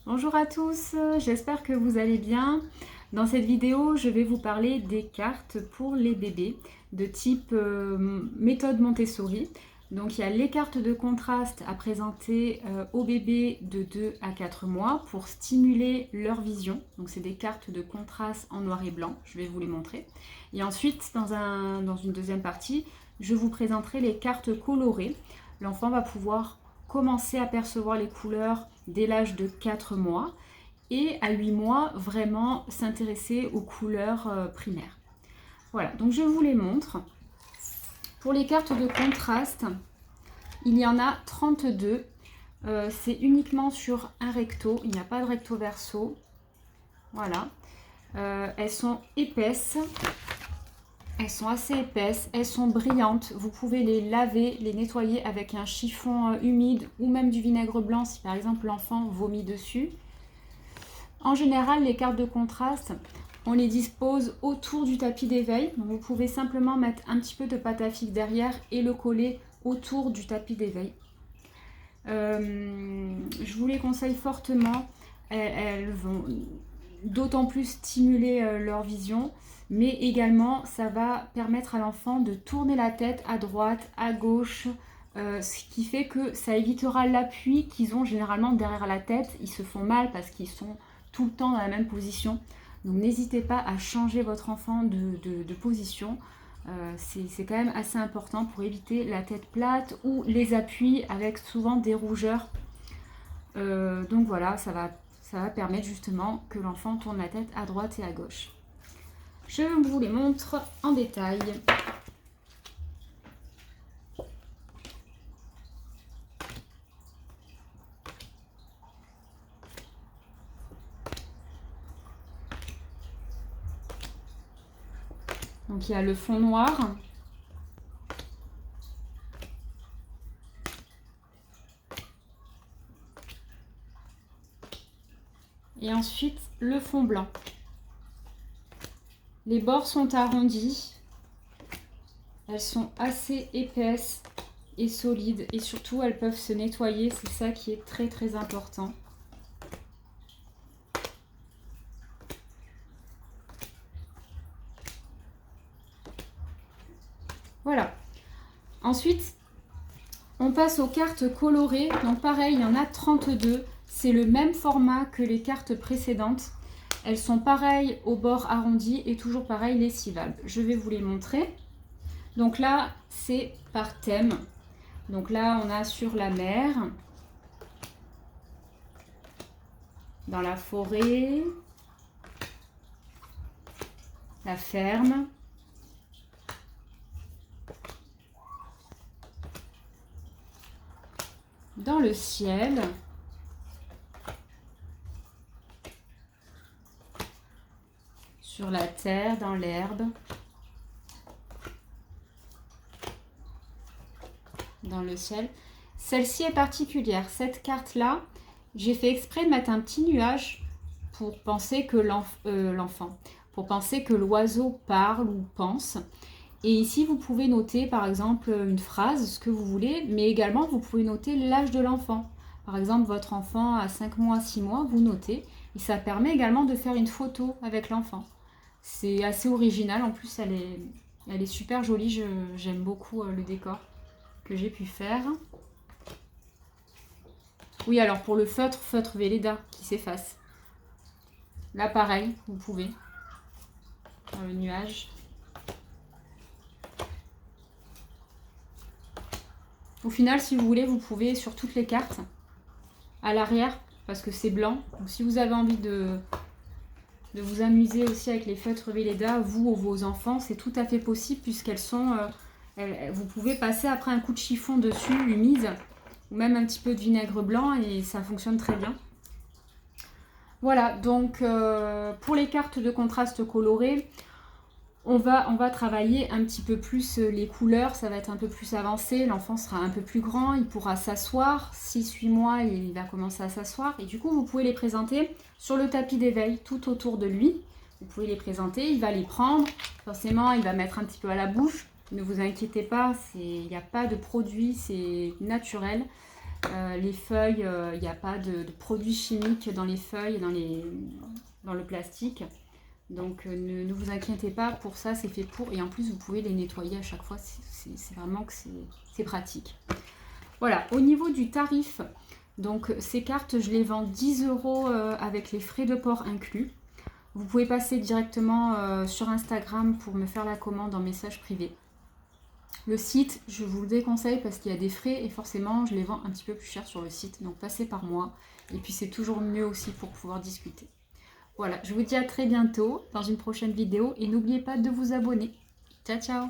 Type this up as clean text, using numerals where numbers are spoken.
Bonjour à tous, j'espère que vous allez bien. Dans cette vidéo, je vais vous parler des cartes pour les bébés de type méthode Montessori. Donc il y a les cartes de contraste à présenter aux bébés de 2 à 4 mois pour stimuler leur vision. Donc c'est des cartes de contraste en noir et blanc, je vais vous les montrer. Et ensuite, dans une deuxième partie, je vous présenterai les cartes colorées. L'enfant va pouvoir commencer à percevoir les couleurs dès l'âge de 4 mois et à 8 mois vraiment s'intéresser aux couleurs primaires. Voilà, donc je vous les montre. Pour les cartes de contraste, il y en a 32. C'est uniquement sur un recto, il n'y a pas de recto verso. Voilà. Elles sont épaisses. Elles sont assez épaisses, elles sont brillantes. Vous pouvez les laver, les nettoyer avec un chiffon humide ou même du vinaigre blanc si par exemple l'enfant vomit dessus. En général, les cartes de contraste, on les dispose autour du tapis d'éveil. Vous pouvez simplement mettre un petit peu de pâte à figue derrière et le coller autour du tapis d'éveil. Je vous les conseille fortement. Elles vont d'autant plus stimuler leur vision, mais également ça va permettre à l'enfant de tourner la tête à droite, à gauche, ce qui fait que ça évitera l'appui qu'ils ont généralement derrière la tête. Ils se font mal parce qu'ils sont tout le temps dans la même position. Donc n'hésitez pas à changer votre enfant de position. C'est quand même assez important pour éviter la tête plate ou les appuis avec souvent des rougeurs. Donc voilà, ça va permettre justement que l'enfant tourne la tête à droite et à gauche. Je vous les montre en détail. Donc il y a le fond noir. Et ensuite le fond blanc. Les bords sont arrondis. Elles sont assez épaisses et solides. Et surtout, elles peuvent se nettoyer. C'est ça qui est très très important. Voilà. Ensuite, on passe aux cartes colorées. Donc pareil, il y en a 32. C'est le même format que les cartes précédentes. Elles sont pareilles au bord arrondi et toujours pareil lessivables. Je vais vous les montrer. Donc là, c'est par thème. Donc là, on a sur la mer, dans la forêt, la ferme, dans le ciel, sur la terre, dans l'herbe, dans le ciel. Celle-ci est particulière. Cette carte-là, j'ai fait exprès de mettre un petit nuage pour penser que pour penser que l'oiseau parle ou pense. Et ici, vous pouvez noter par exemple une phrase, ce que vous voulez, mais également vous pouvez noter l'âge de l'enfant. Par exemple, votre enfant a 5 mois, 6 mois, vous notez. Et ça permet également de faire une photo avec l'enfant. C'est assez original, en plus elle est super jolie, j'aime beaucoup le décor que j'ai pu faire. Oui, alors pour le feutre Velleda qui s'efface. Là pareil, vous pouvez, dans le nuage. Au final, si vous voulez, vous pouvez sur toutes les cartes, à l'arrière, parce que c'est blanc. Donc si vous avez envie de vous amuser aussi avec les feutres Velleda, vous ou vos enfants, c'est tout à fait possible puisqu'elles sont... vous pouvez passer après un coup de chiffon dessus, humide, ou même un petit peu de vinaigre blanc et ça fonctionne très bien. Voilà, donc pour les cartes de contraste colorées, on va travailler un petit peu plus les couleurs, ça va être un peu plus avancé, l'enfant sera un peu plus grand, il pourra s'asseoir, 6-8 mois il va commencer à s'asseoir et du coup vous pouvez les présenter sur le tapis d'éveil tout autour de lui, vous pouvez les présenter, il va les prendre, forcément il va mettre un petit peu à la bouche, ne vous inquiétez pas, il n'y a pas de produit, c'est naturel. Les feuilles, il n'y a pas de produits chimiques dans les feuilles, dans le plastique. Donc ne vous inquiétez pas pour ça, c'est fait pour. Et en plus, vous pouvez les nettoyer à chaque fois. C'est vraiment que c'est pratique. Voilà, au niveau du tarif, donc ces cartes, je les vends 10 € avec les frais de port inclus. Vous pouvez passer directement sur Instagram pour me faire la commande en message privé. Le site, je vous le déconseille parce qu'il y a des frais et forcément, je les vends un petit peu plus cher sur le site. Donc passez par moi. Et puis c'est toujours mieux aussi pour pouvoir discuter. Voilà, je vous dis à très bientôt dans une prochaine vidéo et n'oubliez pas de vous abonner. Ciao, ciao!